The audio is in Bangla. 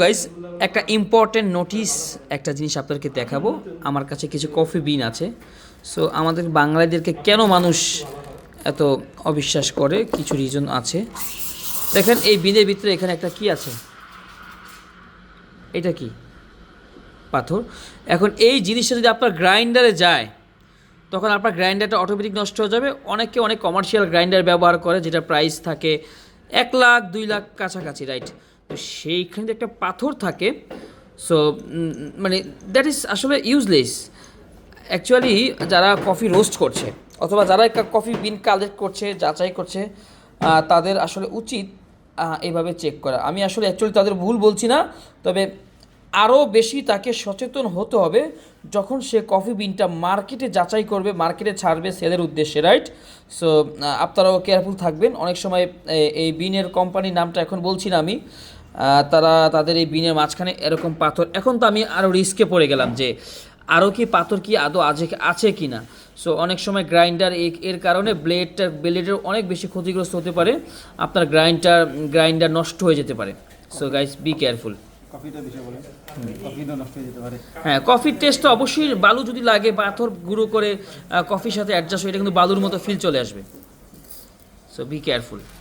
গাইস একটা ইম্পর্টেন্ট নোটিস একটা জিনিস আপনাদেরকে দেখাবো। আমার কাছে কিছু কফি বিন আছে। সো আমাদের বাঙালিদেরকে কেন মানুষ এত অবিশ্বাস করে, কিছু রিজন আছে। দেখেন এই বিনের ভিতরে এখানে একটা কি আছে, এটা কি পাথর। এখন এই জিনিসটা যদি আপনার গ্রাইন্ডারে যায় তখন আপনার গ্রাইন্ডারটা অটোমেটিক নষ্ট হয়ে যাবে। অনেকে অনেক কমার্শিয়াল গ্রাইন্ডার ব্যবহার করে যেটা প্রাইস থাকে 1 লাখ 2 লাখ কাছাকাছি, রাইট? তো সেইখানে একটা পাথর থাকে। সো মানে দ্যাট ইজ আসলে ইউজলেস। অ্যাকচুয়ালি যারা কফি রোস্ট করছে অথবা যারা একটা কফি বিন কালেক্ট করছে, যাচাই করছে, তাদের আসলে উচিত এইভাবে চেক করা। আমি আসলে অ্যাকচুয়ালি তাদের ভুল বলছি না, তবে আরও বেশি তাকে সচেতন হতে হবে যখন সে কফি বিনটা মার্কেটে যাচাই করবে, মার্কেটে ছাড়বে সেলের উদ্দেশ্যে, রাইট? সো আপনারাও কেয়ারফুল থাকবেন। অনেক সময় এই বিনের কোম্পানির নামটা এখন বলছি না আমি, তারা তাদের এই বিনের মাঝখানে এরকম পাথর, এখন তো আমি আরও রিস্কে পড়ে গেলাম যে আরও কি পাথর কি আদৌ আছে কি না। সো অনেক সময় গ্রাইন্ডার এর কারণে ব্লেডের অনেক বেশি ক্ষতিগ্রস্ত হতে পারে, আপনার গ্রাইন্ডার নষ্ট হয়ে যেতে পারে। So guys be careful. হ্যাঁ, কফির টেস্ট তো অবশ্যই, বালু যদি লাগে পাথর গুঁড়ো করে কফির সাথে অ্যাডজাস্ট হয়, এটা কিন্তু বালুর মতো ফিল চলে আসবে। So be careful.